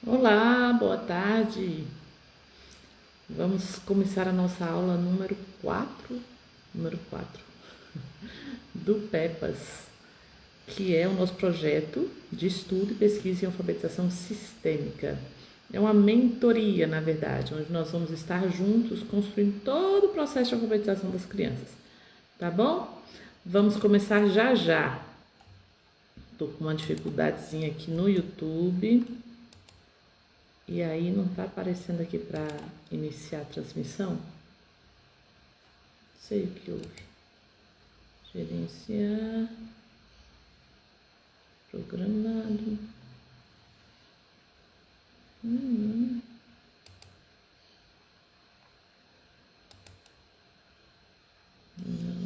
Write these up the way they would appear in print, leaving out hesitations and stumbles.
Olá, boa tarde. Vamos começar a nossa aula número 4 do PEPAS, que é o nosso projeto de estudo, pesquisa e alfabetização sistêmica. É uma mentoria, na verdade, onde nós vamos estar juntos construindo todo o processo de alfabetização das crianças. Tá bom? Vamos começar já já. Tô com uma dificuldadezinha aqui no YouTube. E aí não tá aparecendo aqui para iniciar a transmissão? Não sei o que houve. Gerenciar. Programado. Não,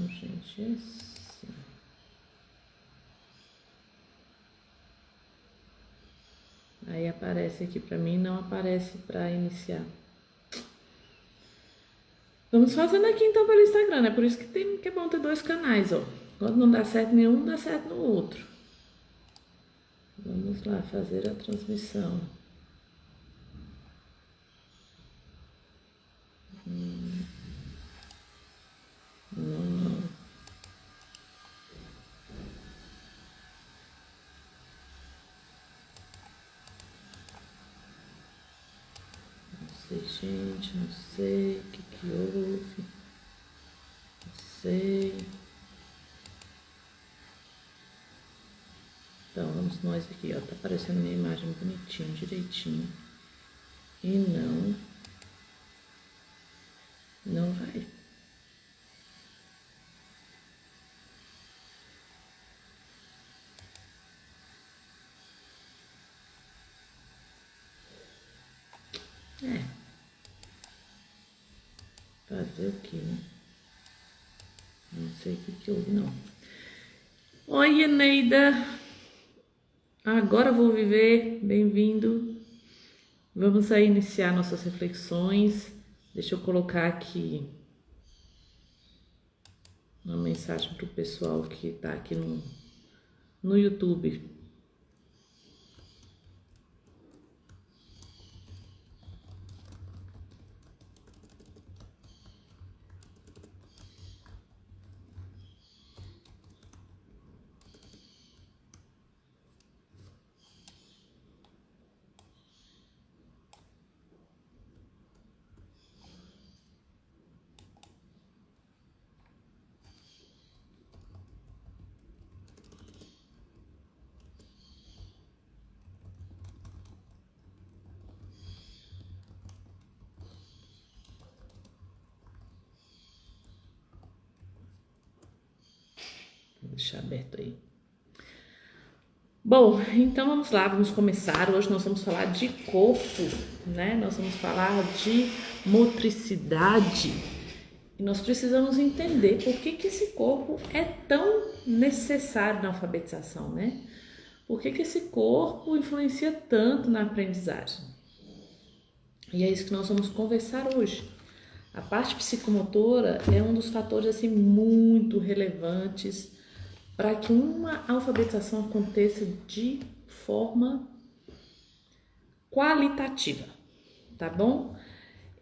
gente, é assim. Aí aparece aqui para mim, não aparece para iniciar. Vamos fazendo aqui então pelo Instagram, né? Por isso que é bom ter dois canais, ó. Quando não dá certo nenhum, dá certo no outro. Vamos lá fazer a transmissão. Não. Não sei, gente, não sei o que houve. Não sei. Então, vamos nós aqui, ó. Tá aparecendo minha imagem bonitinha, direitinho. E não vai. É, fazer o que, né? Não sei o que houve, não. Oi, Eneida. Agora vou viver. Bem-vindo. Vamos aí iniciar nossas reflexões. Deixa eu colocar aqui uma mensagem para o pessoal que tá aqui no YouTube. Vou deixar aberto aí. Bom, então vamos lá, vamos começar. Hoje nós vamos falar de corpo, né? Nós vamos falar de motricidade. E nós precisamos entender por que esse corpo é tão necessário na alfabetização, né? Por que esse corpo influencia tanto na aprendizagem? E é isso que nós vamos conversar hoje. A parte psicomotora é um dos fatores assim muito relevantes para que uma alfabetização aconteça de forma qualitativa, tá bom?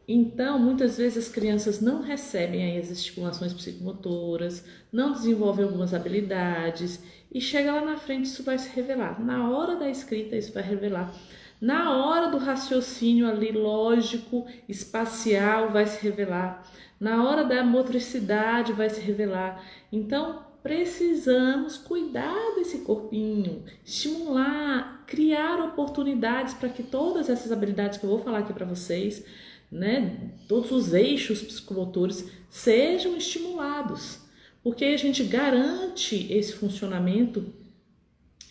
Então, muitas vezes as crianças não recebem aí as estimulações psicomotoras, não desenvolvem algumas habilidades e chega lá na frente isso vai se revelar. Na hora da escrita isso vai revelar. Na hora do raciocínio ali lógico, espacial vai se revelar. Na hora da motricidade vai se revelar. Então, precisamos cuidar desse corpinho, estimular, criar oportunidades para que todas essas habilidades que eu vou falar aqui para vocês, né, todos os eixos psicomotores sejam estimulados, porque a gente garante esse funcionamento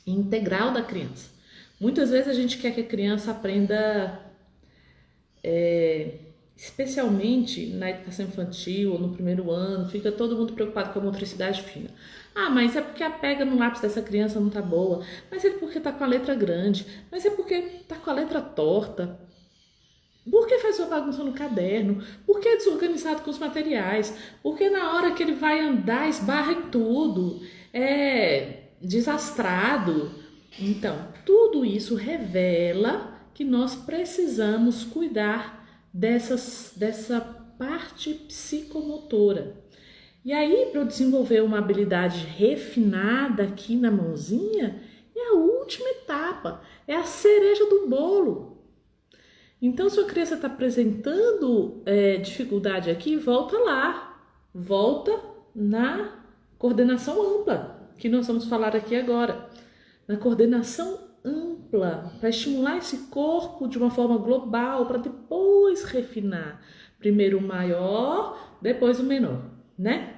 integral da criança. Muitas vezes a gente quer que a criança aprenda, especialmente na educação infantil ou no primeiro ano, fica todo mundo preocupado com a motricidade fina. Ah, mas é porque a pega no lápis dessa criança não tá boa, mas é porque tá com a letra grande, mas é porque tá com a letra torta. Por que faz uma bagunça no caderno? Por que é desorganizado com os materiais? Por que na hora que ele vai andar esbarra em tudo? É desastrado. Então, tudo isso revela que nós precisamos cuidar dessa parte psicomotora. E aí, para eu desenvolver uma habilidade refinada aqui na mãozinha, é a última etapa, é a cereja do bolo. Então, se a criança está apresentando dificuldade aqui, volta lá, volta na coordenação ampla, que nós vamos falar aqui agora. Na coordenação ampla, para estimular esse corpo de uma forma global, para depois refinar. Primeiro o maior, depois o menor, né?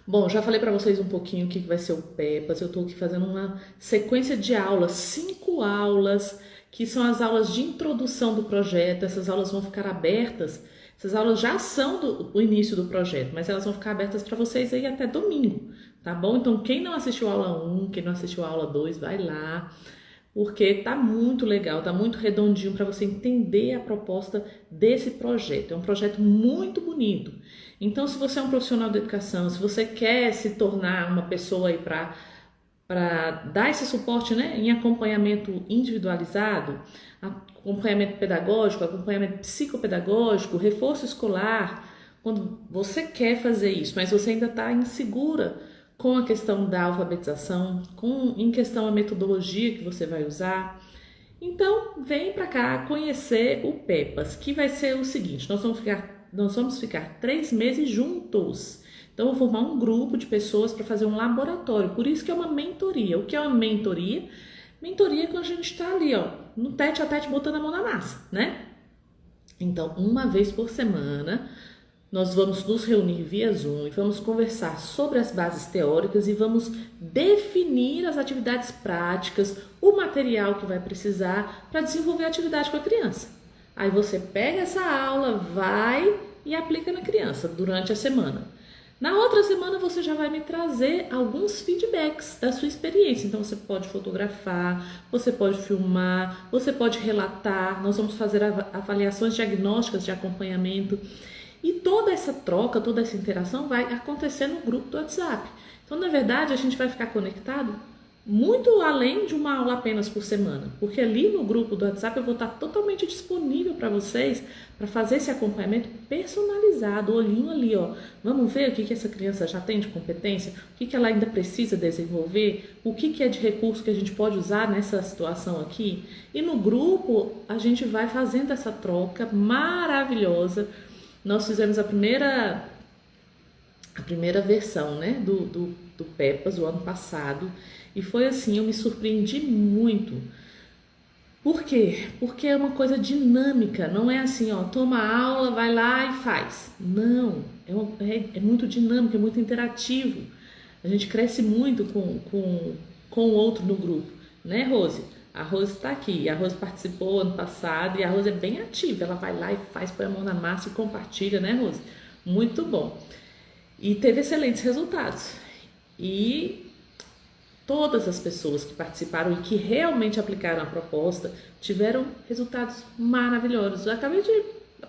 Bom, já falei para vocês um pouquinho o que vai ser o PEPAS. Eu estou aqui fazendo uma sequência de aulas, 5 aulas, que são as aulas de introdução do projeto. Essas aulas vão ficar abertas. Essas aulas já são do início do projeto, mas elas vão ficar abertas para vocês aí até domingo, tá bom? Então, quem não assistiu a aula 1, quem não assistiu a aula 2, vai lá, porque tá muito legal, tá muito redondinho para você entender a proposta desse projeto. É um projeto muito bonito. Então, se você é um profissional da educação, se você quer se tornar uma pessoa aí para dar esse suporte, né, em acompanhamento individualizado, acompanhamento pedagógico, acompanhamento psicopedagógico, reforço escolar, quando você quer fazer isso, mas você ainda está insegura com a questão da alfabetização, em questão a metodologia que você vai usar, então vem para cá conhecer o PEPAS, que vai ser o seguinte: nós vamos ficar 3 meses juntos. Então, eu vou formar um grupo de pessoas para fazer um laboratório. Por isso que é uma mentoria. O que é uma mentoria? Mentoria é quando a gente está ali, ó, no tete a tete, botando a mão na massa, né? Então, uma vez por semana, nós vamos nos reunir via Zoom e vamos conversar sobre as bases teóricas e vamos definir as atividades práticas, o material que vai precisar para desenvolver a atividade com a criança. Aí você pega essa aula, vai e aplica na criança durante a semana. Na outra semana você já vai me trazer alguns feedbacks da sua experiência. Então você pode fotografar, você pode filmar, você pode relatar. Nós vamos fazer avaliações diagnósticas de acompanhamento. E toda essa troca, toda essa interação vai acontecer no grupo do WhatsApp. Então, na verdade, a gente vai ficar conectado muito além de uma aula apenas por semana, porque ali no grupo do WhatsApp eu vou estar totalmente disponível para vocês, para fazer esse acompanhamento personalizado, olhinho ali, ó. Vamos ver o que essa criança já tem de competência, o que ela ainda precisa desenvolver, o que é de recurso que a gente pode usar nessa situação aqui. E no grupo a gente vai fazendo essa troca maravilhosa. Nós fizemos a primeira versão, né, do PEPAS o ano passado. E foi assim, eu me surpreendi muito. Por quê? Porque é uma coisa dinâmica, não é assim, ó, toma aula, vai lá e faz. Não, é muito dinâmico, é muito interativo. A gente cresce muito com o outro no grupo, né, Rose? A Rose está aqui, a Rose participou ano passado e a Rose é bem ativa, ela vai lá e faz, põe a mão na massa e compartilha, né, Rose? Muito bom. E teve excelentes resultados. E todas as pessoas que participaram e que realmente aplicaram a proposta tiveram resultados maravilhosos. Eu acabei de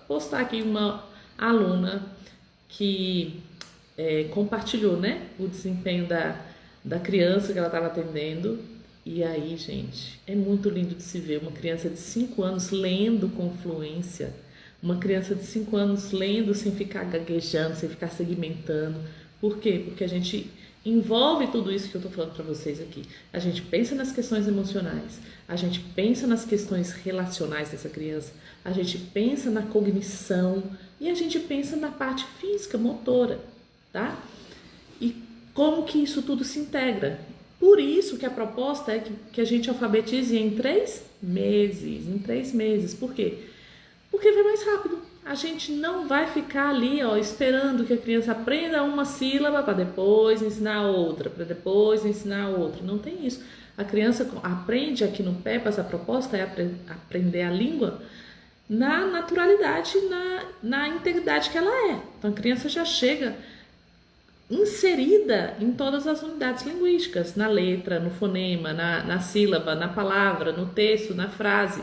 postar aqui uma aluna que compartilhou, né, o desempenho da criança que ela estava atendendo. E aí, gente, é muito lindo de se ver uma criança de 5 anos lendo com fluência, uma criança de 5 anos lendo sem ficar gaguejando, sem ficar segmentando. Por quê? Porque a gente envolve tudo isso que eu estou falando para vocês aqui. A gente pensa nas questões emocionais, a gente pensa nas questões relacionais dessa criança, a gente pensa na cognição e a gente pensa na parte física, motora, tá? E como que isso tudo se integra. Por isso que a proposta é que a gente alfabetize em 3 meses. Em 3 meses. Por quê? Porque vai mais rápido. A gente não vai ficar ali, ó, esperando que a criança aprenda uma sílaba para depois ensinar outra, para depois ensinar outra. Não tem isso. A criança aprende aqui no PEPAS, a proposta é aprender a língua na naturalidade, na integridade que ela é. Então a criança já chega inserida em todas as unidades linguísticas, na letra, no fonema, na sílaba, na palavra, no texto, na frase.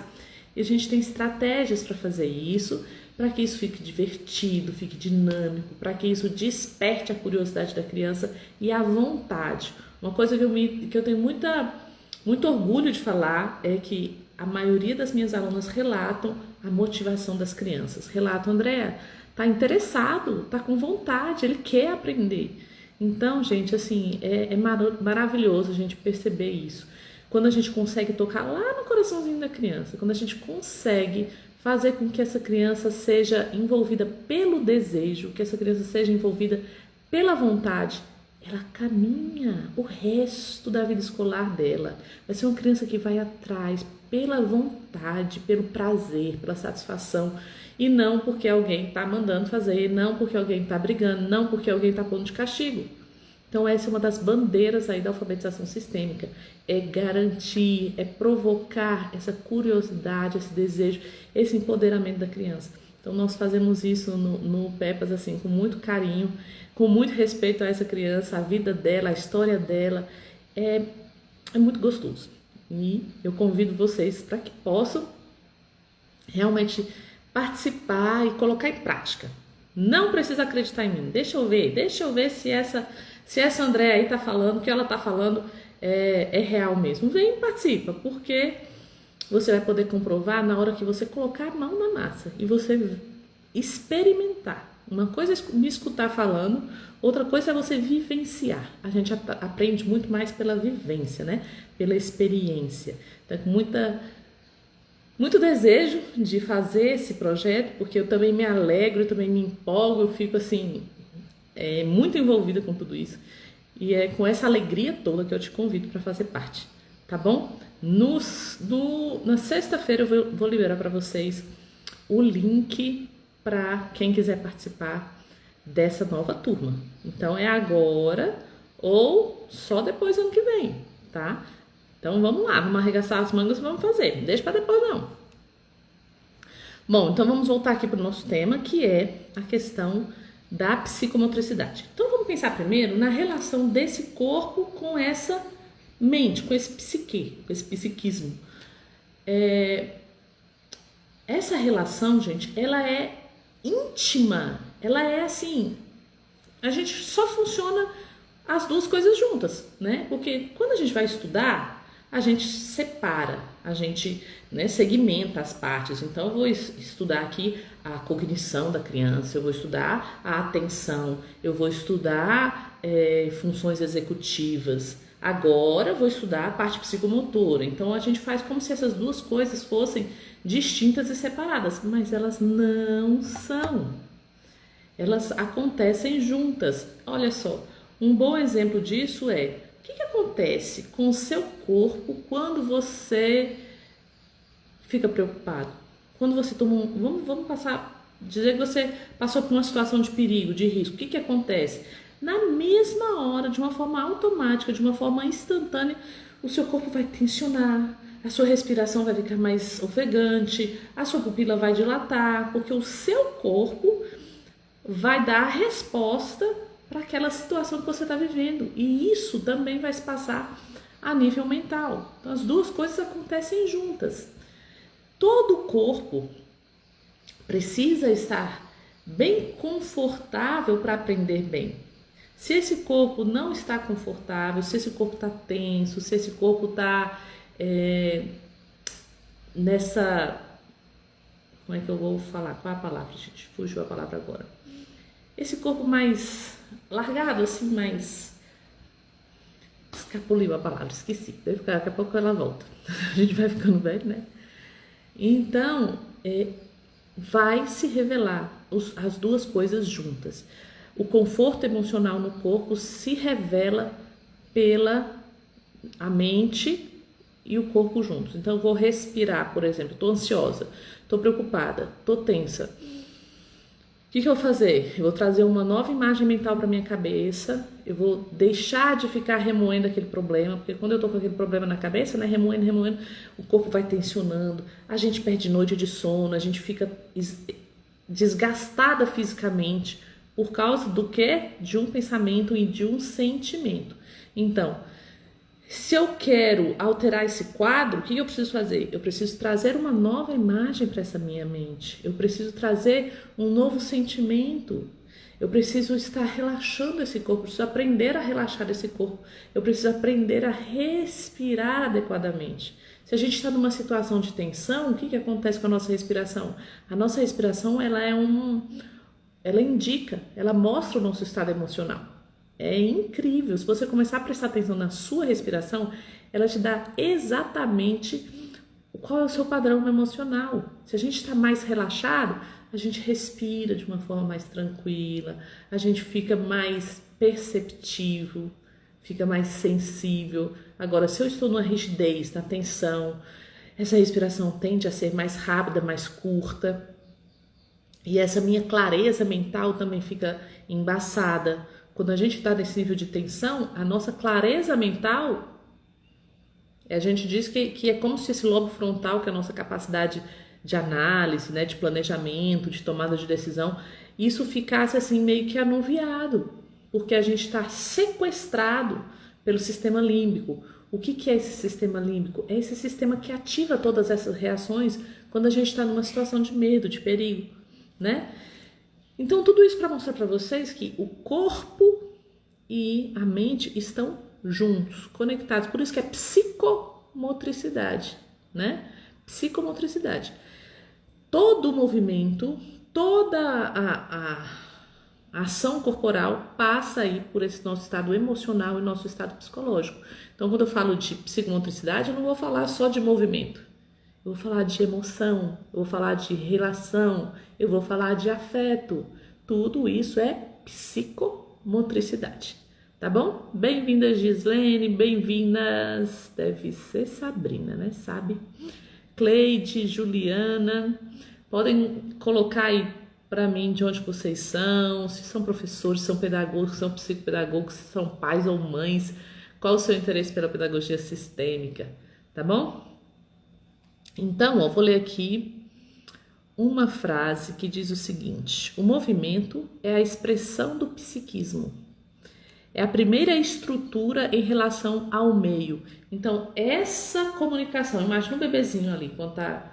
E a gente tem estratégias para fazer isso, para que isso fique divertido, fique dinâmico, para que isso desperte a curiosidade da criança e a vontade. Uma coisa que eu tenho muito orgulho de falar é que a maioria das minhas alunas relatam a motivação das crianças. Relatam, Andréa, tá interessado, tá com vontade, ele quer aprender. Então, gente, assim, é maravilhoso a gente perceber isso. Quando a gente consegue tocar lá no coraçãozinho da criança, quando a gente consegue fazer com que essa criança seja envolvida pelo desejo, que essa criança seja envolvida pela vontade, ela caminha o resto da vida escolar dela. Vai ser uma criança que vai atrás pela vontade, pelo prazer, pela satisfação, e não porque alguém está mandando fazer, não porque alguém está brigando, não porque alguém está pondo de castigo. Então essa é uma das bandeiras aí da alfabetização sistêmica, é garantir, é provocar essa curiosidade, esse desejo, esse empoderamento da criança. Então nós fazemos isso no PEPAS assim, com muito carinho, com muito respeito a essa criança, a vida dela, a história dela, é muito gostoso. E eu convido vocês para que possam realmente participar e colocar em prática. Não precisa acreditar em mim, deixa eu ver se essa Andréa aí tá falando, o que ela tá falando é real mesmo. Vem e participa, porque você vai poder comprovar na hora que você colocar a mão na massa e você experimentar. Uma coisa é me escutar falando, outra coisa é você vivenciar. A gente aprende muito mais pela vivência, né? Pela experiência. Então, com muito desejo de fazer esse projeto, porque eu também me alegro, eu também me empolgo, eu fico assim, muito envolvida com tudo isso. E é com essa alegria toda que eu te convido para fazer parte, tá bom? Na sexta-feira eu vou liberar para vocês o link para quem quiser participar dessa nova turma. Então é agora ou só depois do ano que vem, tá? Então vamos lá, vamos arregaçar as mangas e vamos fazer. Não deixa para depois não. Bom, então vamos voltar aqui para o nosso tema, que é a questão da psicomotricidade. Então vamos pensar primeiro na relação desse corpo com essa mente, com esse psique, com esse psiquismo. Essa relação, gente, ela é íntima, ela é assim, a gente só funciona as duas coisas juntas, né? Porque quando a gente vai estudar, a gente separa, a gente, né, segmenta as partes. Então eu vou estudar aqui a cognição da criança, eu vou estudar a atenção, eu vou estudar funções executivas. Agora eu vou estudar a parte psicomotora. Então a gente faz como se essas duas coisas fossem distintas e separadas, mas elas não são. Elas acontecem juntas. Olha só, um bom exemplo disso é o que acontece com o seu corpo quando você fica preocupado? Quando você toma dizer que você passou por uma situação de perigo, de risco, o que acontece? Na mesma hora, de uma forma automática, de uma forma instantânea, o seu corpo vai tensionar, a sua respiração vai ficar mais ofegante, a sua pupila vai dilatar, porque o seu corpo vai dar a resposta para aquela situação que você está vivendo. E isso também vai se passar a nível mental. Então, as duas coisas acontecem juntas. Todo o corpo precisa estar bem confortável para aprender bem. Se esse corpo não está confortável, se esse corpo está tenso, se esse corpo está nessa... Como é que eu vou falar? Qual é a palavra, gente? Fugiu a palavra agora. Esse corpo mais largado, assim, mais... Escapuliu a palavra, esqueci. Daqui a pouco ela volta. A gente vai ficando velho, né? Então, vai se revelar as duas coisas juntas. O conforto emocional no corpo se revela pela a mente e o corpo juntos. Então, eu vou respirar, por exemplo. Estou ansiosa, estou preocupada, estou tensa. O que eu vou fazer? Eu vou trazer uma nova imagem mental para minha cabeça, eu vou deixar de ficar remoendo aquele problema, porque quando eu tô com aquele problema na cabeça, né, remoendo, o corpo vai tensionando, a gente perde noite de sono, a gente fica desgastada fisicamente, por causa do quê? De um pensamento e de um sentimento. Então, se eu quero alterar esse quadro, o que eu preciso fazer? Eu preciso trazer uma nova imagem para essa minha mente. Eu preciso trazer um novo sentimento. Eu preciso estar relaxando esse corpo. Eu preciso aprender a relaxar esse corpo. Eu preciso aprender a respirar adequadamente. Se a gente está numa situação de tensão, o que que acontece com a nossa respiração? A nossa respiração, ela indica, ela mostra o nosso estado emocional. É incrível. Se você começar a prestar atenção na sua respiração, ela te dá exatamente qual é o seu padrão emocional. Se a gente está mais relaxado, a gente respira de uma forma mais tranquila, a gente fica mais perceptivo, fica mais sensível. Agora, se eu estou numa rigidez, na tensão, essa respiração tende a ser mais rápida, mais curta. E essa minha clareza mental também fica embaçada. Quando a gente está nesse nível de tensão, a nossa clareza mental, a gente diz que é como se esse lobo frontal, que é a nossa capacidade de análise, né, de planejamento, de tomada de decisão, isso ficasse assim meio que anuviado, porque a gente está sequestrado pelo sistema límbico. O que é esse sistema límbico? É esse sistema que ativa todas essas reações quando a gente está numa situação de medo, de perigo, né? Então, tudo isso para mostrar para vocês que o corpo e a mente estão juntos, conectados. Por isso que é psicomotricidade, né? Psicomotricidade. Todo movimento, toda a ação corporal passa aí por esse nosso estado emocional e nosso estado psicológico. Então, quando eu falo de psicomotricidade, eu não vou falar só de movimento. Eu vou falar de emoção, eu vou falar de relação, eu vou falar de afeto. Tudo isso é psicomotricidade, tá bom? Bem-vindas, Gislene, bem-vindas, deve ser Sabrina, né? Sabe? Cleide, Juliana, podem colocar aí para mim de onde vocês são, se são professores, se são pedagogos, se são psicopedagogos, se são pais ou mães, qual o seu interesse pela pedagogia sistêmica, tá bom? Então, ó, vou ler aqui uma frase que diz o seguinte: o movimento é a expressão do psiquismo. É a primeira estrutura em relação ao meio. Então, essa comunicação, imagina um bebezinho ali, quando está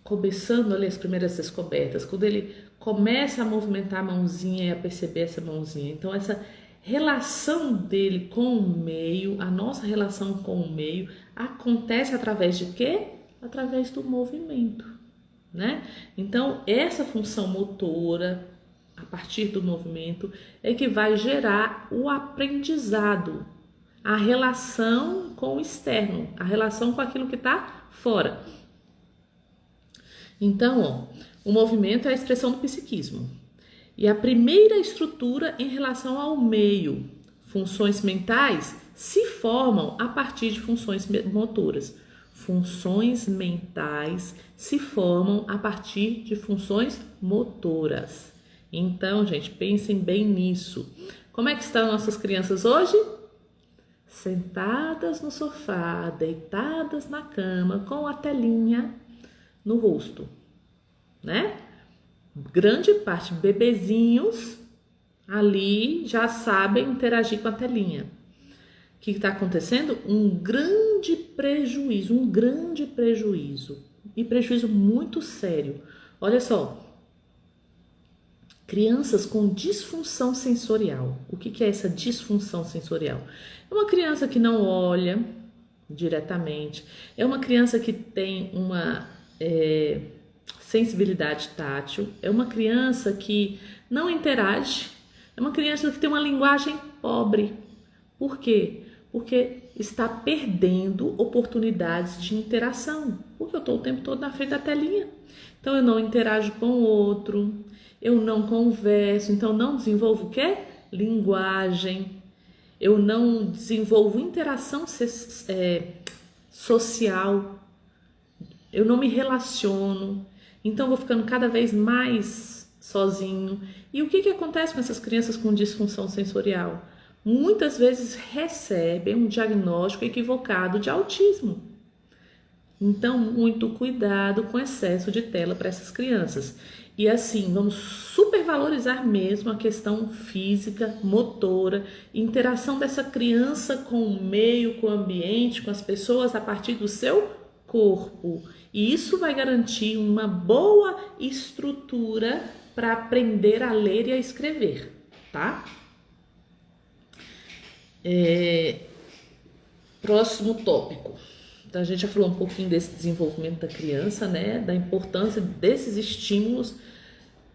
começando ali as primeiras descobertas, quando ele começa a movimentar a mãozinha e a perceber essa mãozinha. Então, essa relação dele com o meio, a nossa relação com o meio, acontece através de quê? Através do movimento, né? Então, essa função motora, a partir do movimento, é que vai gerar o aprendizado, a relação com o externo, a relação com aquilo que está fora. Então, ó, o movimento é a expressão do psiquismo. E a primeira estrutura em relação ao meio, funções mentais, se formam a partir de funções motoras. Funções mentais se formam a partir de funções motoras. Então, gente, pensem bem nisso. Como é que estão nossas crianças hoje? Sentadas no sofá, deitadas na cama, com a telinha no rosto, né? Grande parte, bebezinhos ali já sabem interagir com a telinha. O que está acontecendo? Um grande prejuízo, e prejuízo muito sério. Olha só, crianças com disfunção sensorial. O que é essa disfunção sensorial? É uma criança que não olha diretamente, é uma criança que tem uma sensibilidade tátil, é uma criança que não interage, é uma criança que tem uma linguagem pobre. Por quê? Porque está perdendo oportunidades de interação, porque eu estou o tempo todo na frente da telinha. Então eu não interajo com o outro, eu não converso, então não desenvolvo o quê? Linguagem, eu não desenvolvo interação social, eu não me relaciono, então vou ficando cada vez mais sozinho. E o que acontece com essas crianças com disfunção sensorial? Muitas vezes recebem um diagnóstico equivocado de autismo. Então, muito cuidado com excesso de tela para essas crianças. E assim, vamos supervalorizar mesmo a questão física, motora, interação dessa criança com o meio, com o ambiente, com as pessoas a partir do seu corpo. E isso vai garantir uma boa estrutura para aprender a ler e a escrever, tá? Próximo tópico. Então a gente já falou um pouquinho desse desenvolvimento da criança, né? Da importância desses estímulos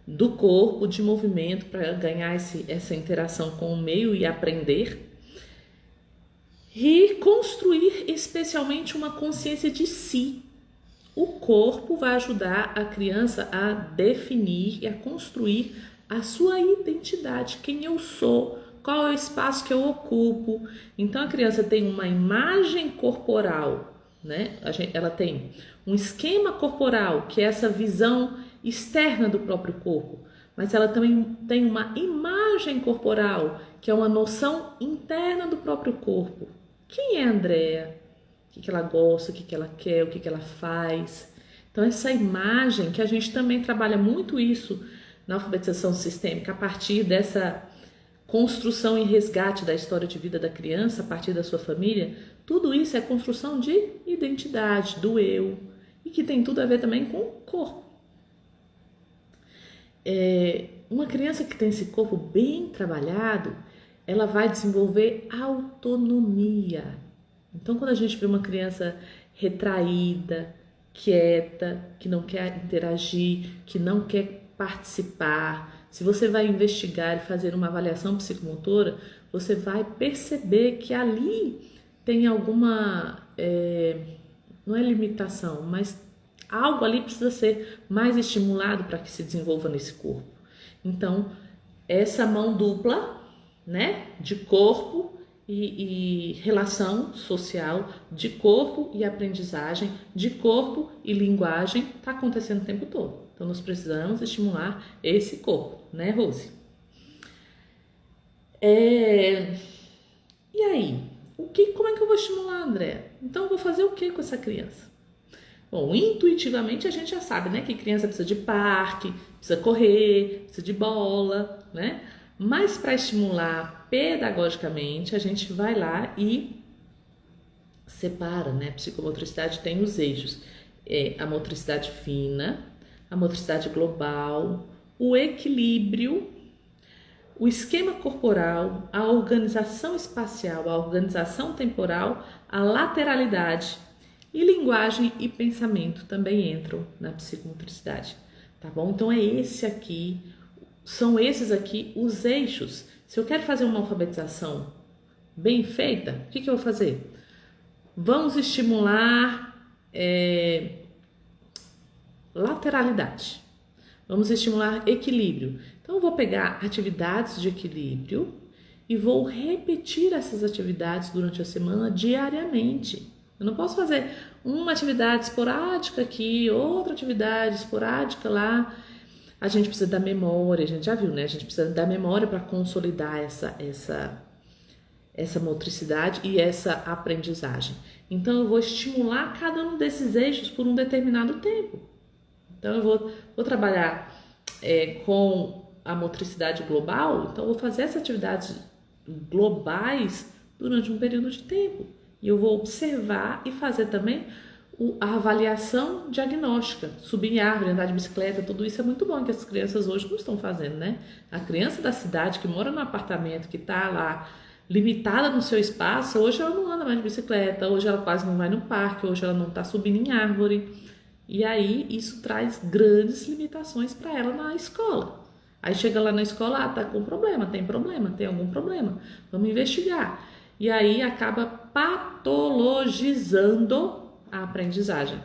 do corpo, de movimento, para ganhar essa interação com o meio e aprender. E construir especialmente uma consciência de si. O corpo vai ajudar a criança a definir e a construir a sua identidade, quem eu sou, qual é o espaço que eu ocupo. Então a criança tem uma imagem corporal, né? Ela tem um esquema corporal, que é essa visão externa do próprio corpo, mas ela também tem uma imagem corporal, que é uma noção interna do próprio corpo. Quem é a Andrea? O que ela gosta, o que ela quer, o que ela faz. Então essa imagem, que a gente também trabalha muito isso na alfabetização sistêmica, a partir dessa construção e resgate da história de vida da criança, a partir da sua família, tudo isso é construção de identidade, do eu, e que tem tudo a ver também com o corpo. Uma criança que tem esse corpo bem trabalhado, ela vai desenvolver autonomia. Então, quando a gente vê uma criança retraída, quieta, que não quer interagir, que não quer participar, se você vai investigar e fazer uma avaliação psicomotora, você vai perceber que ali tem alguma, não é limitação, mas algo ali precisa ser mais estimulado para que se desenvolva nesse corpo. Então, essa mão dupla, né, de corpo e relação social, de corpo e aprendizagem, de corpo e linguagem, está acontecendo o tempo todo. Então, nós precisamos estimular esse corpo, né, Rose? E aí? Como é que eu vou estimular, André? Então, eu vou fazer o que com essa criança? Bom, intuitivamente a gente já sabe, né, que criança precisa de parque, precisa correr, precisa de bola, né? Mas para estimular pedagogicamente, a gente vai lá e separa, né? Psicomotricidade tem os eixos, a motricidade fina, a motricidade global, o equilíbrio, o esquema corporal, a organização espacial, a organização temporal, a lateralidade e linguagem e pensamento também entram na psicomotricidade, tá bom? Então são esses aqui os eixos. Se eu quero fazer uma alfabetização bem feita, o que eu vou fazer? Vamos estimular lateralidade. Vamos estimular equilíbrio. Então, eu vou pegar atividades de equilíbrio e vou repetir essas atividades durante a semana diariamente. Eu não posso fazer uma atividade esporádica aqui, outra atividade esporádica lá. A gente precisa da memória, a gente já viu, né? A gente precisa da memória para consolidar essa motricidade e essa aprendizagem. Então, eu vou estimular cada um desses eixos por um determinado tempo. Então, eu vou trabalhar com a motricidade global, então eu vou fazer essas atividades globais durante um período de tempo. E eu vou observar e fazer também a avaliação diagnóstica, subir em árvore, andar de bicicleta, tudo isso é muito bom que as crianças hoje não estão fazendo, né? A criança da cidade que mora num apartamento, que está lá limitada no seu espaço, hoje ela não anda mais de bicicleta, hoje ela quase não vai no parque, hoje ela não está subindo em árvore. E aí isso traz grandes limitações para ela na escola. Aí chega lá na escola, tá com problema, tem algum problema, vamos investigar. E aí acaba patologizando a aprendizagem.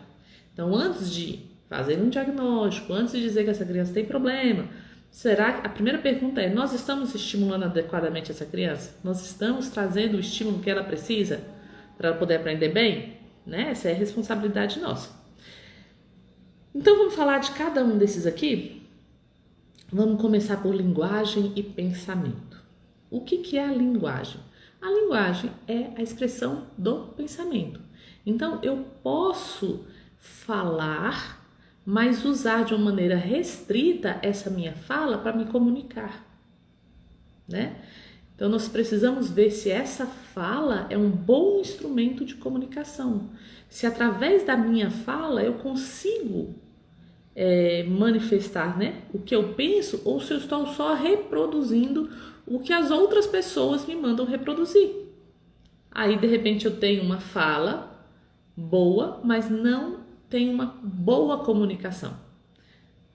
Então, antes de fazer um diagnóstico, antes de dizer que essa criança tem problema, a primeira pergunta é: nós estamos estimulando adequadamente essa criança? Nós estamos trazendo o estímulo que ela precisa para ela poder aprender bem? Né? Essa é a responsabilidade nossa. Então, vamos falar de cada um desses aqui? Vamos começar por linguagem e pensamento. O que é a linguagem? A linguagem é a expressão do pensamento. Então, eu posso falar, mas usar de uma maneira restrita essa minha fala para me comunicar, né? Então, nós precisamos ver se essa fala é um bom instrumento de comunicação. Se através da minha fala eu consigo manifestar, né, o que eu penso, ou se eu estou só reproduzindo o que as outras pessoas me mandam reproduzir. Aí, de repente, eu tenho uma fala, boa, mas não tem uma boa comunicação.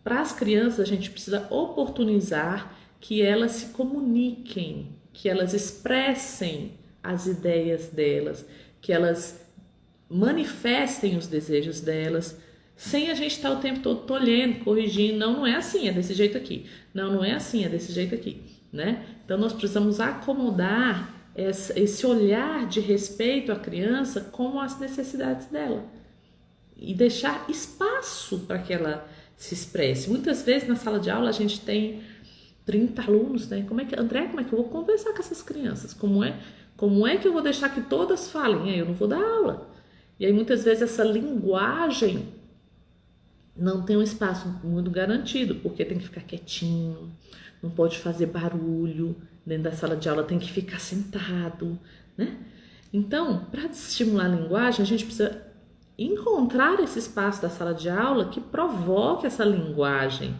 Para as crianças, a gente precisa oportunizar que elas se comuniquem, que elas expressem as ideias delas, que elas manifestem os desejos delas, sem a gente estar o tempo todo tolhendo, corrigindo. Não, não é assim, é desse jeito aqui. Não, não é assim, é desse jeito aqui, né? Então, nós precisamos acomodar esse olhar de respeito à criança com as necessidades dela e deixar espaço para que ela se expresse. Muitas vezes na sala de aula a gente tem 30 alunos, né? André, como é que eu vou conversar com essas crianças? Como é que eu vou deixar que todas falem? Eu não vou dar aula. E aí muitas vezes essa linguagem não tem um espaço muito garantido, porque tem que ficar quietinho, não pode fazer barulho dentro da sala de aula, tem que ficar sentado, né? Então, para estimular a linguagem, a gente precisa encontrar esse espaço da sala de aula que provoque essa linguagem,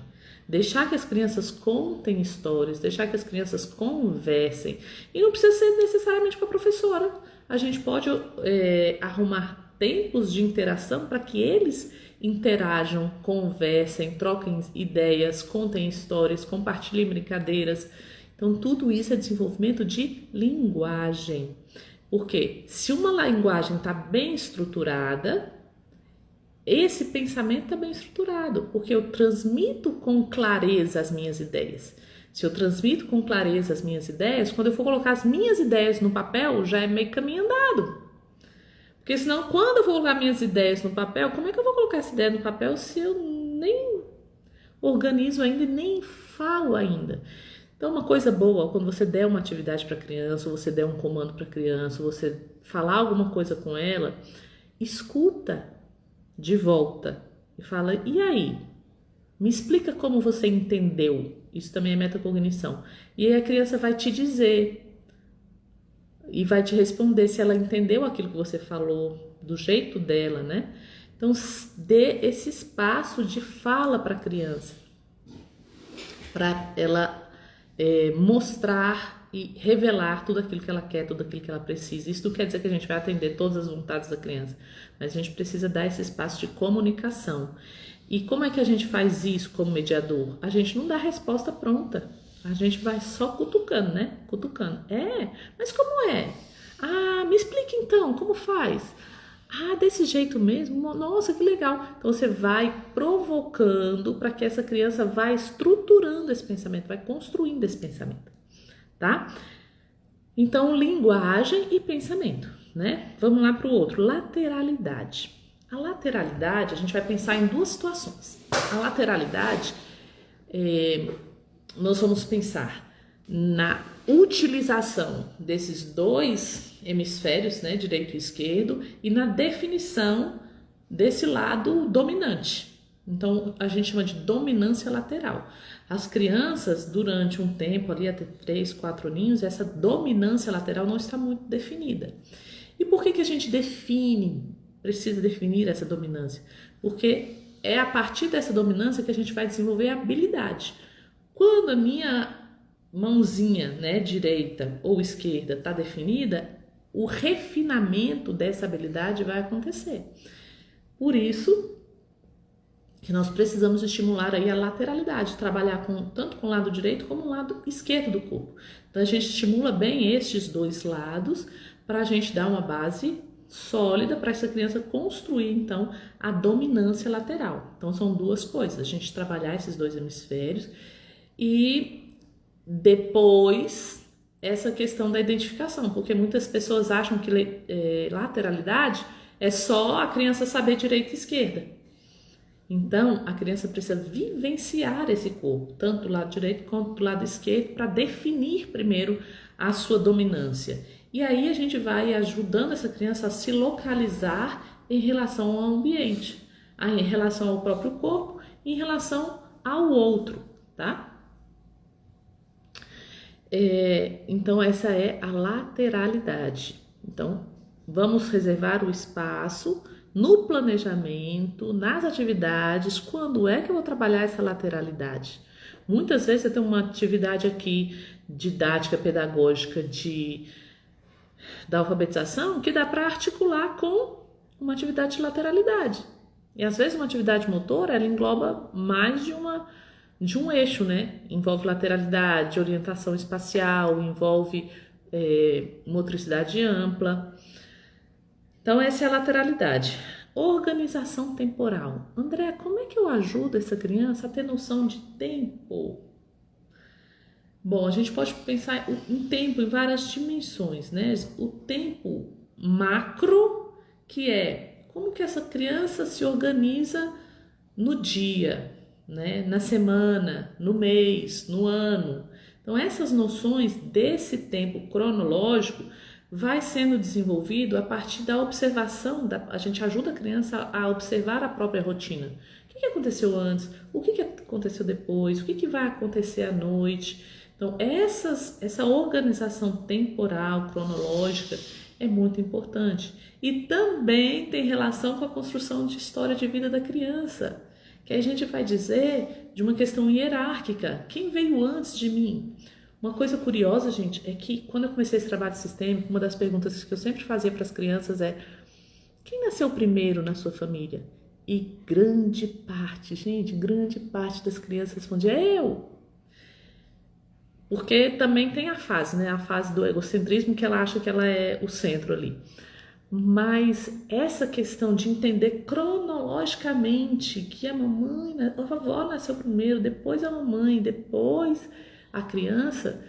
deixar que as crianças contem histórias, deixar que as crianças conversem. E não precisa ser necessariamente com a professora. A gente pode arrumar tempos de interação para que eles interajam, conversem, troquem ideias, contem histórias, compartilhem brincadeiras. Então, tudo isso é desenvolvimento de linguagem. Porque se uma linguagem está bem estruturada, esse pensamento está bem estruturado, porque eu transmito com clareza as minhas ideias. Se eu transmito com clareza as minhas ideias, quando eu for colocar as minhas ideias no papel, já é meio caminho andado. Porque senão, quando eu for colocar minhas ideias no papel, como é que eu vou colocar essa ideia no papel se eu nem organizo ainda e nem falo ainda? Então, uma coisa boa, quando você der uma atividade para a criança, ou você der um comando para a criança, ou você falar alguma coisa com ela, escuta de volta e fala, e aí? Me explica como você entendeu. Isso também é metacognição. E aí a criança vai te dizer e vai te responder se ela entendeu aquilo que você falou do jeito dela, né? Então, dê esse espaço de fala para a criança, para ela mostrar e revelar tudo aquilo que ela quer, tudo aquilo que ela precisa. Isso não quer dizer que a gente vai atender todas as vontades da criança, mas a gente precisa dar esse espaço de comunicação. E como é que a gente faz isso como mediador? A gente não dá resposta pronta, a gente vai só cutucando, né? Cutucando. Mas como é? Me explica então, como faz? Desse jeito mesmo? Nossa, que legal. Então você vai provocando para que essa criança vá estruturando esse pensamento, vai construindo esse pensamento, tá? Então, linguagem e pensamento, né? Vamos lá para o outro, lateralidade. A lateralidade, a gente vai pensar em duas situações. A lateralidade, nós vamos pensar na utilização desses dois hemisférios, né, direito e esquerdo, e na definição desse lado dominante. Então, a gente chama de dominância lateral. As crianças, durante um tempo, ali até 3, 4 aninhos, essa dominância lateral não está muito definida. E por que a gente precisa definir essa dominância? Porque é a partir dessa dominância que a gente vai desenvolver a habilidade. Quando a minha mãozinha, né, direita ou esquerda está definida, o refinamento dessa habilidade vai acontecer. Por isso que nós precisamos estimular aí a lateralidade, trabalhar tanto com o lado direito como o lado esquerdo do corpo. Então a gente estimula bem estes dois lados para a gente dar uma base sólida para essa criança construir então a dominância lateral. Então são duas coisas, a gente trabalhar esses dois hemisférios e depois essa questão da identificação, porque muitas pessoas acham que lateralidade é só a criança saber direita e esquerda. Então, a criança precisa vivenciar esse corpo, tanto do lado direito quanto do lado esquerdo, para definir primeiro a sua dominância. E aí a gente vai ajudando essa criança a se localizar em relação ao ambiente, em relação ao próprio corpo, em relação ao outro, tá? Então, essa é a lateralidade. Então, vamos reservar o espaço no planejamento, nas atividades. Quando é que eu vou trabalhar essa lateralidade? Muitas vezes você tem uma atividade aqui didática, pedagógica da alfabetização que dá para articular com uma atividade de lateralidade. E às vezes uma atividade motora, ela engloba mais de um eixo, né? Envolve lateralidade, orientação espacial, envolve motricidade ampla. Então essa é a lateralidade. Organização temporal. André, como é que eu ajudo essa criança a ter noção de tempo? Bom, a gente pode pensar em tempo em várias dimensões, né? O tempo macro, que é como que essa criança se organiza no dia, né? Na semana, no mês, no ano. Então, essas noções desse tempo cronológico vai sendo desenvolvido a partir da observação, a gente ajuda a criança a observar a própria rotina. O que aconteceu antes? O que aconteceu depois? O que vai acontecer à noite? Então, essa organização temporal, cronológica, é muito importante. E também tem relação com a construção de história de vida da criança, que a gente vai dizer de uma questão hierárquica. Quem veio antes de mim? Uma coisa curiosa, gente, é que quando eu comecei esse trabalho sistêmico, uma das perguntas que eu sempre fazia para as crianças é: quem nasceu primeiro na sua família? E grande parte das crianças respondia: eu! Porque também tem a fase, né? A fase do egocentrismo, que ela acha que ela é o centro ali. Mas essa questão de entender cronologicamente que a vovó nasceu primeiro, depois a mamãe, depois a criança,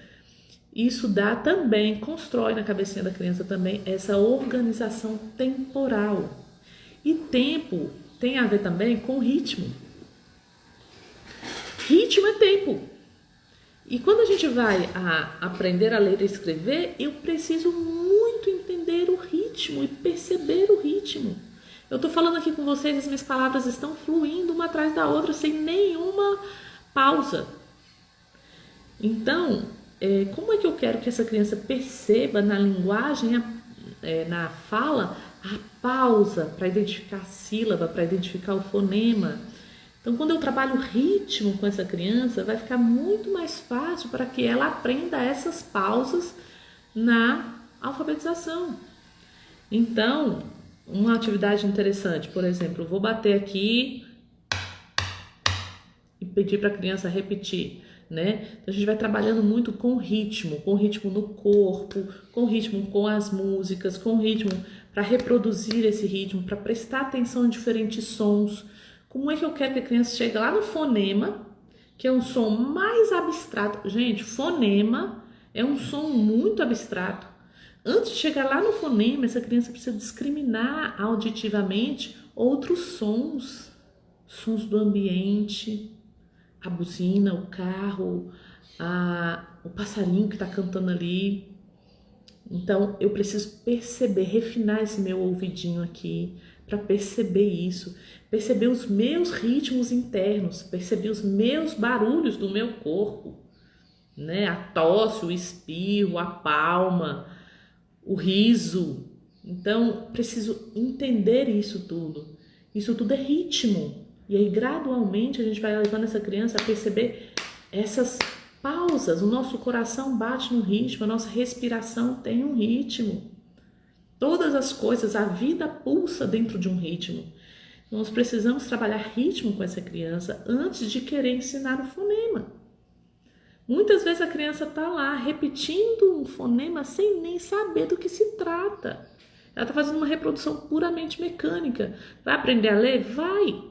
isso dá também, constrói na cabecinha da criança também essa organização temporal. E tempo tem a ver também com ritmo. Ritmo é tempo. E quando a gente vai aprender a ler e escrever, eu preciso muito entender o ritmo e perceber o ritmo. Eu estou falando aqui com vocês, as minhas palavras estão fluindo uma atrás da outra sem nenhuma pausa. Então, como é que eu quero que essa criança perceba na linguagem, na fala, a pausa para identificar a sílaba, para identificar o fonema? Então, quando eu trabalho ritmo com essa criança, vai ficar muito mais fácil para que ela aprenda essas pausas na alfabetização. Então, uma atividade interessante, por exemplo, eu vou bater aqui e pedir para a criança repetir, né? Então, a gente vai trabalhando muito com ritmo no corpo, com ritmo com as músicas, com ritmo para reproduzir esse ritmo, para prestar atenção em diferentes sons. Como é que eu quero que a criança chegue lá no fonema, que é um som mais abstrato? Gente, fonema é um som muito abstrato. Antes de chegar lá no fonema, essa criança precisa discriminar auditivamente outros sons. Sons do ambiente, a buzina, o carro, o passarinho que está cantando ali. Então, eu preciso perceber, refinar esse meu ouvidinho aqui, para perceber isso, perceber os meus ritmos internos, perceber os meus barulhos do meu corpo, né? A tosse, o espirro, a palma, o riso. Então, preciso entender isso tudo. Isso tudo é ritmo. E aí, gradualmente, a gente vai levando essa criança a perceber essas pausas. O nosso coração bate no ritmo, a nossa respiração tem um ritmo. Todas as coisas, a vida pulsa dentro de um ritmo. Nós precisamos trabalhar ritmo com essa criança antes de querer ensinar o fonema. Muitas vezes a criança está lá repetindo um fonema sem nem saber do que se trata. Ela está fazendo uma reprodução puramente mecânica. Vai aprender a ler? Vai!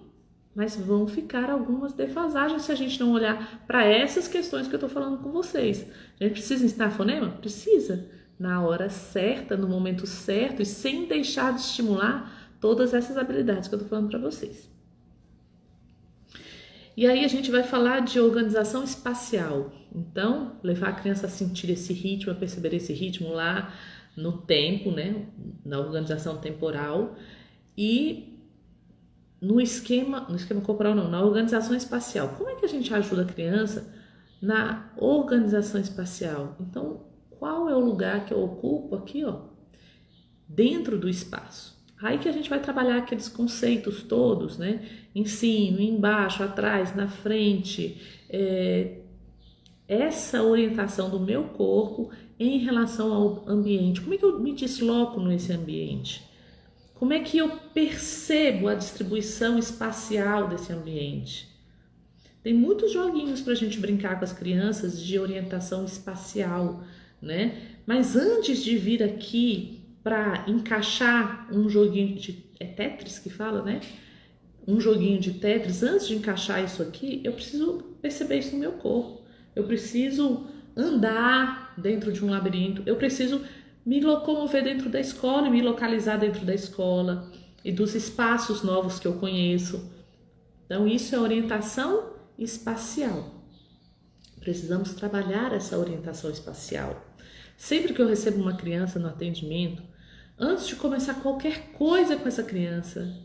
Mas vão ficar algumas defasagens se a gente não olhar para essas questões que eu estou falando com vocês. A gente precisa ensinar fonema? Precisa. Na hora certa, no momento certo e sem deixar de estimular todas essas habilidades que eu estou falando para vocês. E aí a gente vai falar de organização espacial. Então, levar a criança a sentir esse ritmo, a perceber esse ritmo lá no tempo, né? Na organização temporal e no esquema corporal não, na organização espacial. Como é que a gente ajuda a criança na organização espacial? Então, qual é o lugar que eu ocupo aqui, ó, dentro do espaço? Aí que a gente vai trabalhar aqueles conceitos todos, né? Em cima, embaixo, atrás, na frente. Essa orientação do meu corpo em relação ao ambiente. Como é que eu me desloco nesse ambiente? Como é que eu percebo a distribuição espacial desse ambiente? Tem muitos joguinhos para a gente brincar com as crianças de orientação espacial, né? Mas antes de vir aqui para encaixar um joguinho de Tetris que fala, né? Um joguinho de Tetris, antes de encaixar isso aqui, eu preciso perceber isso no meu corpo. Eu preciso andar dentro de um labirinto, eu preciso me locomover dentro da escola e me localizar dentro da escola e dos espaços novos que eu conheço. Então, isso é orientação espacial. Precisamos trabalhar essa orientação espacial. Sempre que eu recebo uma criança no atendimento, antes de começar qualquer coisa com essa criança,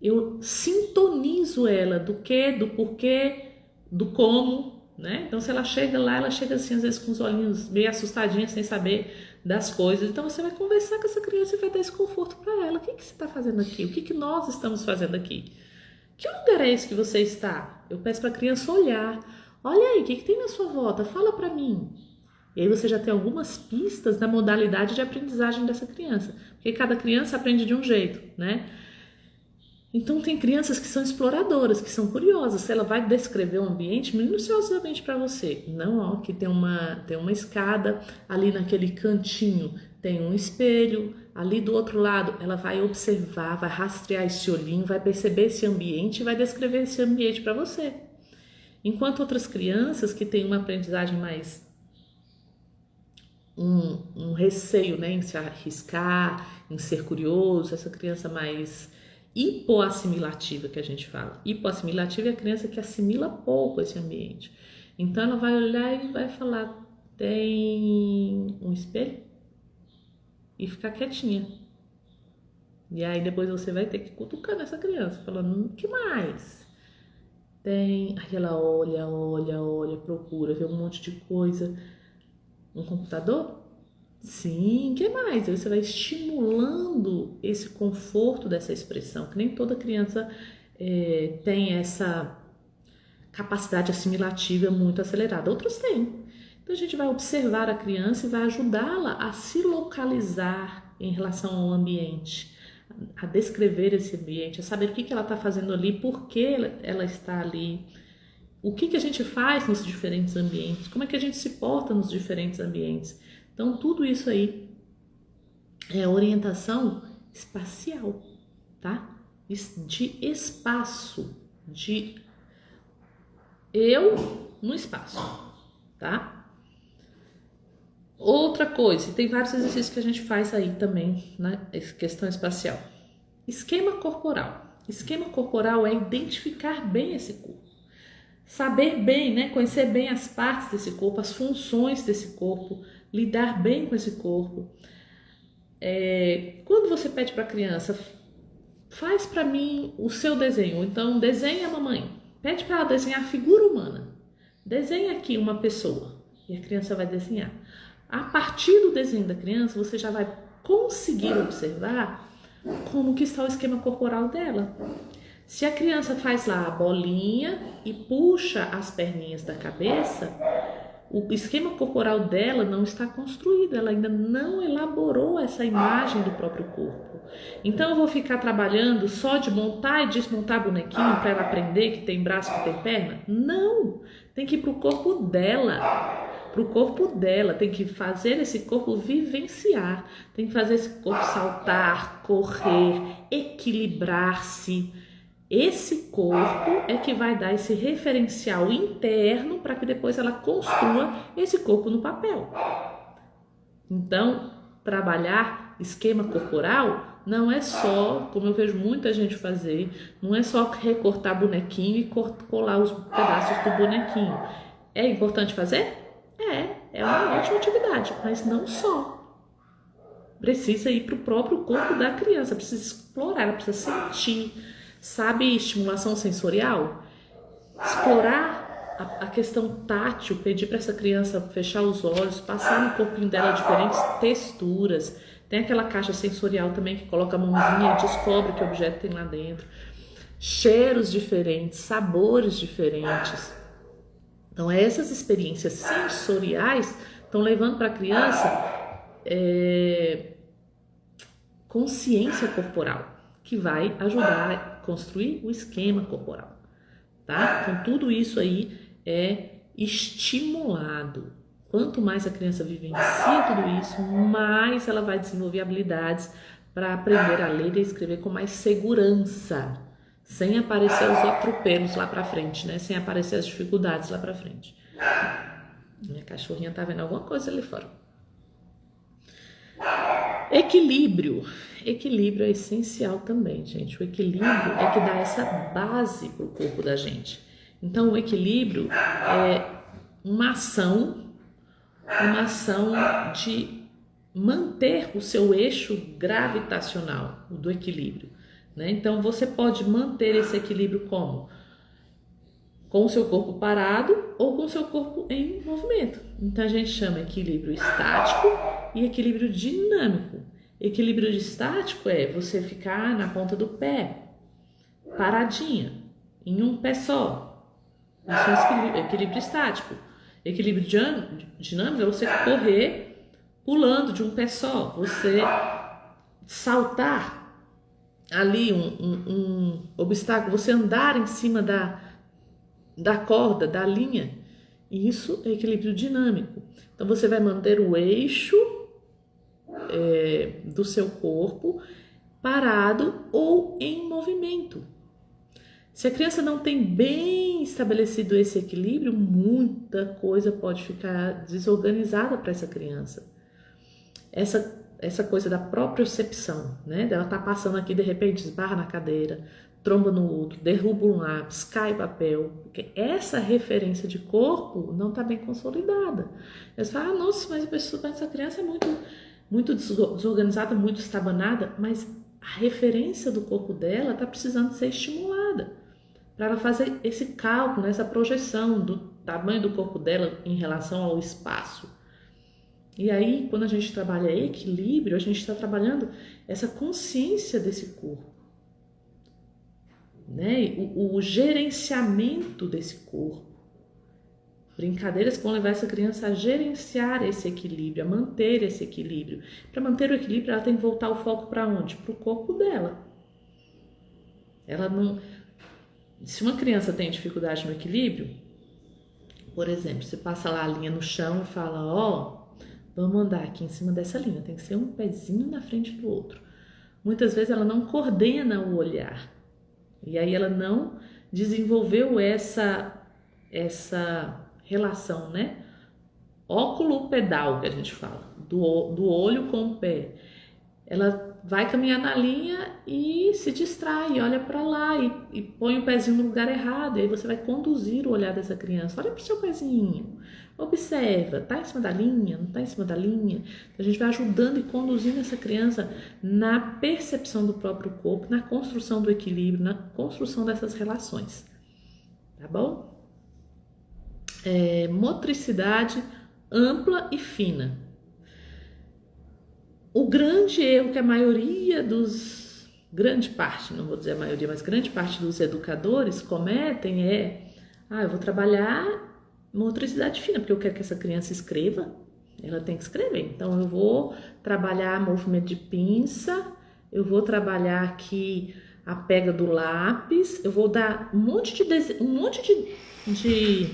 eu sintonizo ela do que, do porquê, do como, né? Então, se ela chega lá, ela chega assim, às vezes com os olhinhos meio assustadinha, sem saber das coisas. Então, você vai conversar com essa criança e vai dar esse conforto para ela. O que você está fazendo aqui? O que nós estamos fazendo aqui? Que lugar é esse que você está? Eu peço para a criança olhar. Olha aí, o que tem na sua volta? Fala para mim. E aí você já tem algumas pistas da modalidade de aprendizagem dessa criança. Porque cada criança aprende de um jeito, né? Então tem crianças que são exploradoras, que são curiosas. Se ela vai descrever o ambiente minuciosamente para você. Não, ó, que tem uma escada, ali naquele cantinho tem um espelho, ali do outro lado ela vai observar, vai rastrear esse olhinho, vai perceber esse ambiente e vai descrever esse ambiente para você. Enquanto outras crianças que têm uma aprendizagem mais um receio, né, em se arriscar, em ser curioso, essa criança mais hipoassimilativa que a gente fala. Hipoassimilativa é a criança que assimila pouco esse ambiente. Então ela vai olhar e vai falar, tem um espelho? E ficar quietinha. E aí depois você vai ter que cutucar nessa criança, falando, o que mais? Tem. Aí ela olha, procura, vê um monte de coisa. Um computador? Sim, o que mais? Aí você vai estimulando esse conforto dessa expressão, que nem toda criança tem essa capacidade assimilativa muito acelerada, outros têm. Então a gente vai observar a criança e vai ajudá-la a se localizar em relação ao ambiente, a descrever esse ambiente, a saber o que ela está fazendo ali, por que ela está ali, o que a gente faz nos diferentes ambientes, como é que a gente se porta nos diferentes ambientes. Então tudo isso aí é orientação espacial, tá? De espaço, de eu no espaço, tá? Outra coisa, tem vários exercícios que a gente faz aí também na questão espacial. Esquema corporal. Esquema corporal é identificar bem esse corpo. Saber bem, né? Conhecer bem as partes desse corpo, as funções desse corpo, lidar bem com esse corpo. Quando você pede para a criança, faz para mim o seu desenho, então desenha a mamãe, pede para ela desenhar a figura humana, desenha aqui uma pessoa e a criança vai desenhar. A partir do desenho da criança, você já vai conseguir observar como que está o esquema corporal dela. Se a criança faz lá a bolinha e puxa as perninhas da cabeça, o esquema corporal dela não está construído, ela ainda não elaborou essa imagem do próprio corpo. Então eu vou ficar trabalhando só de montar e desmontar bonequinho para ela aprender que tem braço, que tem perna? Não, tem que ir para o corpo dela. Para o corpo dela, tem que fazer esse corpo vivenciar, tem que fazer esse corpo saltar, correr, equilibrar-se. Esse corpo é que vai dar esse referencial interno para que depois ela construa esse corpo no papel. Então, trabalhar esquema corporal não é só, como eu vejo muita gente fazer, não é só recortar bonequinho e colar os pedaços do bonequinho. É importante fazer? É uma ótima atividade, mas não só. Precisa ir para o próprio corpo da criança, precisa explorar, ela precisa sentir. Sabe, estimulação sensorial? Explorar a questão tátil, pedir para essa criança fechar os olhos, passar no corpinho dela diferentes texturas. Tem aquela caixa sensorial também que coloca a mãozinha e descobre que objeto tem lá dentro. Cheiros diferentes, sabores diferentes. Então, essas experiências sensoriais estão levando para a criança consciência corporal, que vai ajudar a construir o esquema corporal, tá? Então, tudo isso aí é estimulado. Quanto mais a criança vivencia tudo isso, mais ela vai desenvolver habilidades para aprender a ler e escrever com mais segurança, sem aparecer os atropelos lá para frente, né? Sem aparecer as dificuldades lá para frente. Minha cachorrinha tá vendo alguma coisa ali fora. Equilíbrio. Equilíbrio é essencial também, gente. O equilíbrio é que dá essa base pro corpo da gente. Então, o equilíbrio é uma ação de manter o seu eixo gravitacional do equilíbrio, né? Então, você pode manter esse equilíbrio como? Com o seu corpo parado ou com o seu corpo em movimento. Então, a gente chama equilíbrio estático e equilíbrio dinâmico. Equilíbrio estático é você ficar na ponta do pé, paradinha, em um pé só. Isso é equilíbrio estático. Equilíbrio dinâmico é você correr pulando de um pé só, você saltar ali um obstáculo, você andar em cima da corda, da linha. Isso é equilíbrio dinâmico. Então você vai manter o eixo do seu corpo parado ou em movimento. Se a criança não tem bem estabelecido esse equilíbrio, muita coisa pode ficar desorganizada para essa criança. Essa coisa da propriocepção, né? Ela tá passando aqui, de repente esbarra na cadeira, tromba no outro, derruba um lápis, cai papel, porque essa referência de corpo não está bem consolidada. Você fala, nossa, mas essa criança é muito desorganizada, muito estabanada, mas a referência do corpo dela está precisando ser estimulada para ela fazer esse cálculo, essa projeção do tamanho do corpo dela em relação ao espaço. E aí, quando a gente trabalha equilíbrio, a gente está trabalhando essa consciência desse corpo, né? O gerenciamento desse corpo. Brincadeiras que vão levar essa criança a gerenciar esse equilíbrio, a manter esse equilíbrio. Para manter o equilíbrio, ela tem que voltar o foco para onde? Para o corpo dela. Ela não... Se uma criança tem dificuldade no equilíbrio, por exemplo, você passa lá a linha no chão e fala, vamos andar aqui em cima dessa linha, tem que ser um pezinho na frente do outro. Muitas vezes ela não coordena o olhar. E aí ela não desenvolveu essa relação, né? Óculo-pedal, que a gente fala, do olho com o pé. Ela vai caminhar na linha e se distrai, olha para lá e põe o pezinho no lugar errado. E aí você vai conduzir o olhar dessa criança. Olha para o seu pezinho, observa, tá em cima da linha, não tá em cima da linha. Então, a gente vai ajudando e conduzindo essa criança na percepção do próprio corpo, na construção do equilíbrio, na construção dessas relações. Tá bom? Motricidade ampla e fina. O grande erro que a maioria grande parte, não vou dizer a maioria, mas grande parte dos educadores cometem eu vou trabalhar motricidade fina, porque eu quero que essa criança escreva, ela tem que escrever. Então eu vou trabalhar movimento de pinça, eu vou trabalhar aqui a pega do lápis, eu vou dar um monte de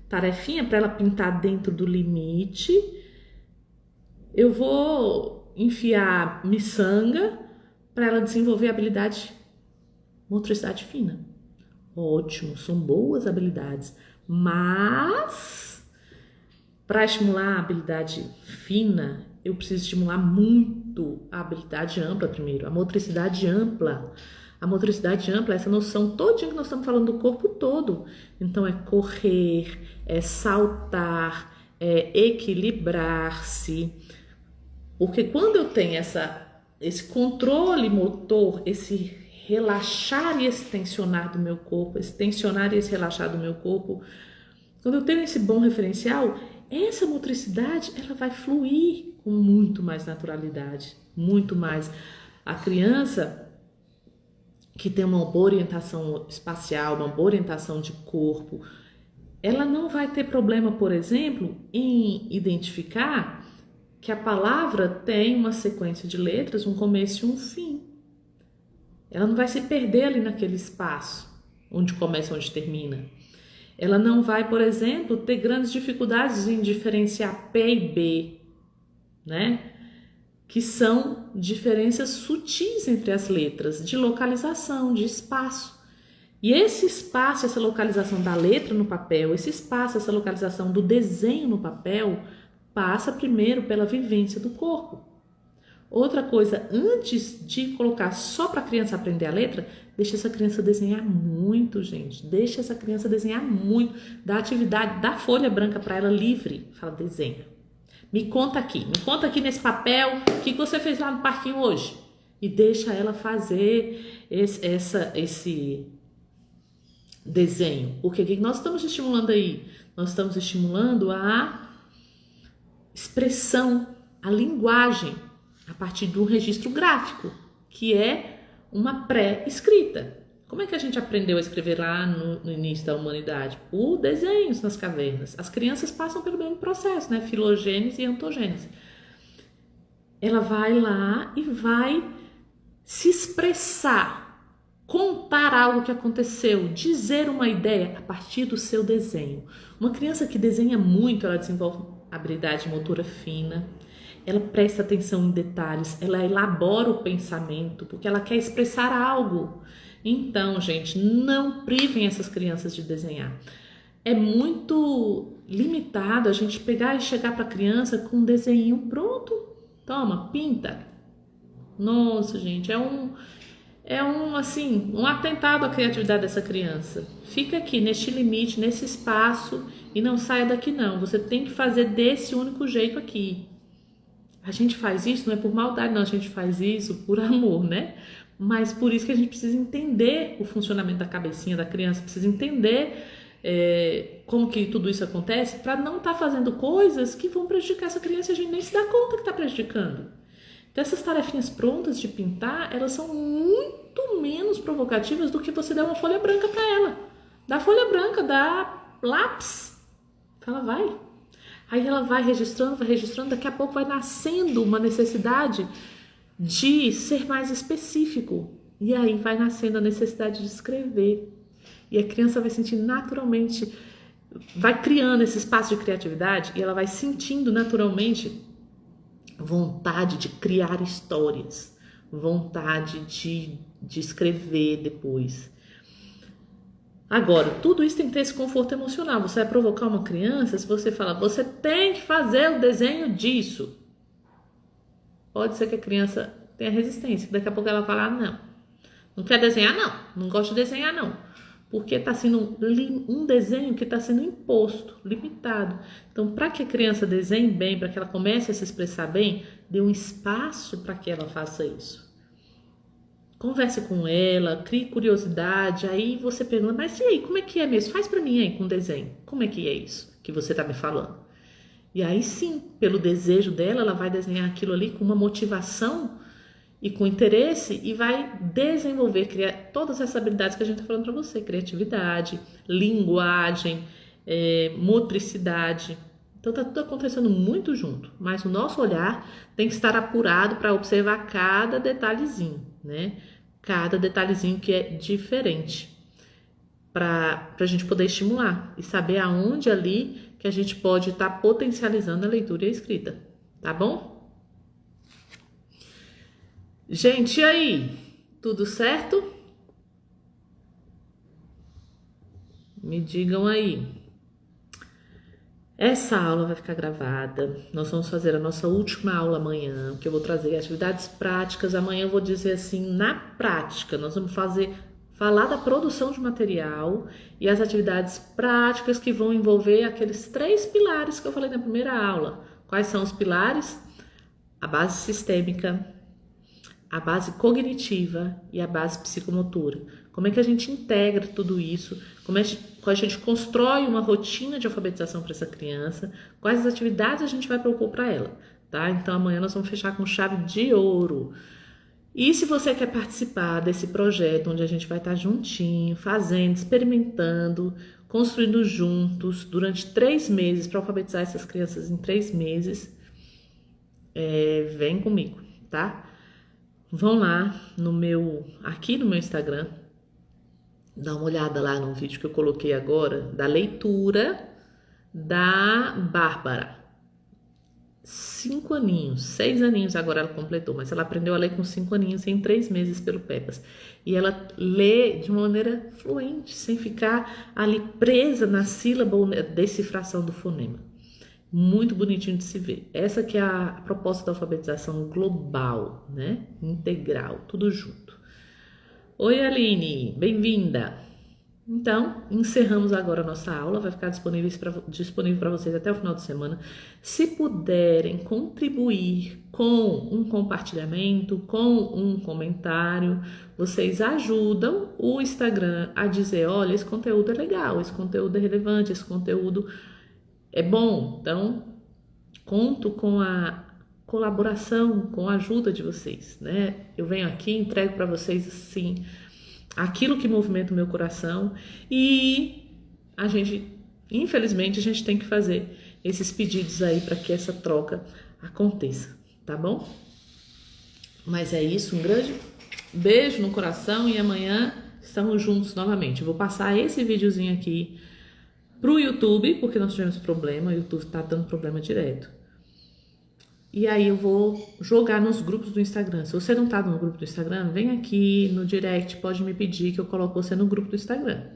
tarefinha para ela pintar dentro do limite. Eu vou enfiar miçanga para ela desenvolver habilidade motricidade fina. Ótimo, são boas habilidades, mas para estimular a habilidade fina, eu preciso estimular muito a habilidade ampla primeiro, a motricidade ampla. A motricidade ampla é essa noção todinha que nós estamos falando do corpo todo. Então é correr, é saltar, é equilibrar-se. Porque quando eu tenho esse controle motor, esse relaxar e esse tensionar do meu corpo, esse tensionar e esse relaxar do meu corpo, quando eu tenho esse bom referencial, essa motricidade ela vai fluir com muito mais naturalidade, muito mais. A criança que tem uma boa orientação espacial, uma boa orientação de corpo, ela não vai ter problema, por exemplo, em identificar que a palavra tem uma sequência de letras, um começo e um fim. Ela não vai se perder ali naquele espaço, onde começa e onde termina. Ela não vai, por exemplo, ter grandes dificuldades em diferenciar P e B, né? Que são diferenças sutis entre as letras, de localização, de espaço. E esse espaço, essa localização da letra no papel, esse espaço, essa localização do desenho no papel, passa primeiro pela vivência do corpo. Outra coisa, antes de colocar só para a criança aprender a letra, deixa essa criança desenhar muito, gente. Deixa essa criança desenhar muito. Dá atividade, dá folha branca para ela livre. Fala, desenha. Me conta aqui nesse papel, o que você fez lá no parquinho hoje? E deixa ela fazer esse desenho. Porque o que nós estamos estimulando aí? Nós estamos estimulando a expressão, a linguagem, a partir do registro gráfico, que é uma pré-escrita. Como é que a gente aprendeu a escrever lá no início da humanidade? Por desenhos nas cavernas. As crianças passam pelo mesmo processo, né? Filogênese e antogênese. Ela vai lá e vai se expressar, contar algo que aconteceu, dizer uma ideia a partir do seu desenho. Uma criança que desenha muito, ela desenvolve habilidade motora fina, ela presta atenção em detalhes, ela elabora o pensamento, porque ela quer expressar algo. Então, gente, não privem essas crianças de desenhar. É muito limitado a gente pegar e chegar para a criança com um desenho pronto. Toma, pinta. Nossa, gente, é um atentado à criatividade dessa criança. Fica aqui, neste limite, nesse espaço e não saia daqui não. Você tem que fazer desse único jeito aqui. A gente faz isso não é por maldade, não. A gente faz isso por amor, né? Mas por isso que a gente precisa entender o funcionamento da cabecinha da criança, precisa entender como que tudo isso acontece para não estar fazendo coisas que vão prejudicar essa criança e a gente nem se dá conta que está prejudicando. Então essas tarefinhas prontas de pintar, elas são muito menos provocativas do que você dar uma folha branca para ela. Dá folha branca, dá lápis, ela vai. Aí ela vai registrando, daqui a pouco vai nascendo uma necessidade de ser mais específico. E aí vai nascendo a necessidade de escrever. E a criança vai sentir naturalmente, vai criando esse espaço de criatividade e ela vai sentindo naturalmente vontade de criar histórias, vontade de escrever depois. Agora, tudo isso tem que ter esse conforto emocional. Você vai provocar uma criança, se você falar, você tem que fazer o desenho disso. Pode ser que a criança tenha resistência, daqui a pouco ela vai falar, não quer desenhar não gosto de desenhar não, porque está sendo um desenho que está sendo imposto, limitado. Então, para que a criança desenhe bem, para que ela comece a se expressar bem, dê um espaço para que ela faça isso. Converse com ela, crie curiosidade, aí você pergunta, mas e aí, como é que é mesmo? Faz para mim aí com desenho, como é que é isso que você está me falando? E aí sim, pelo desejo dela, ela vai desenhar aquilo ali com uma motivação e com interesse e vai desenvolver, criar todas essas habilidades que a gente está falando para você, criatividade, linguagem, motricidade. Então tá tudo acontecendo muito junto, mas o nosso olhar tem que estar apurado para observar cada detalhezinho, né? Cada detalhezinho que é diferente, para a gente poder estimular e saber aonde ali que a gente pode estar potencializando a leitura e a escrita, tá bom? Gente, e aí? Tudo certo? Me digam aí. Essa aula vai ficar gravada. Nós vamos fazer a nossa última aula amanhã, que eu vou trazer atividades práticas. Amanhã eu vou dizer assim, na prática, nós vamos falar da produção de material e as atividades práticas que vão envolver aqueles 3 pilares que eu falei na primeira aula. Quais são os pilares? A base sistêmica, a base cognitiva e a base psicomotora. Como é que a gente integra tudo isso? Como a gente constrói uma rotina de alfabetização para essa criança? Quais as atividades a gente vai propor para ela? Tá? Então amanhã nós vamos fechar com chave de ouro. E se você quer participar desse projeto onde a gente vai estar juntinho, fazendo, experimentando, construindo juntos durante 3 meses para alfabetizar essas crianças em 3 meses, vem comigo, tá? Vão lá aqui no meu Instagram, dá uma olhada lá no vídeo que eu coloquei agora da leitura da Bárbara. 5 aninhos, 6 aninhos agora ela completou, mas ela aprendeu a ler com 5 aninhos em 3 meses pelo Pepas. E ela lê de uma maneira fluente, sem ficar ali presa na sílaba ou na decifração do fonema. Muito bonitinho de se ver. Essa que é a proposta da alfabetização global, né? Integral, tudo junto. Oi, Aline, bem-vinda! Então, encerramos agora a nossa aula, vai ficar disponível para vocês até o final de semana. Se puderem contribuir com um compartilhamento, com um comentário, vocês ajudam o Instagram a dizer, olha, esse conteúdo é legal, esse conteúdo é relevante, esse conteúdo é bom. Então, conto com a colaboração, com a ajuda de vocês, né? Eu venho aqui, entrego para vocês assim aquilo que movimenta o meu coração e infelizmente, a gente tem que fazer esses pedidos aí para que essa troca aconteça, tá bom? Mas é isso, um grande beijo no coração e amanhã estamos juntos novamente. Eu vou passar esse videozinho aqui pro YouTube, porque nós tivemos problema, o YouTube tá dando problema direto. E aí eu vou jogar nos grupos do Instagram. Se você não tá no grupo do Instagram, vem aqui no direct, pode me pedir que eu coloco você no grupo do Instagram.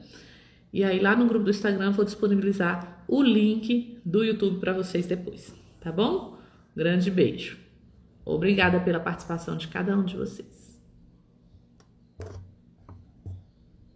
E aí lá no grupo do Instagram eu vou disponibilizar o link do YouTube para vocês depois, tá bom? Grande beijo. Obrigada pela participação de cada um de vocês.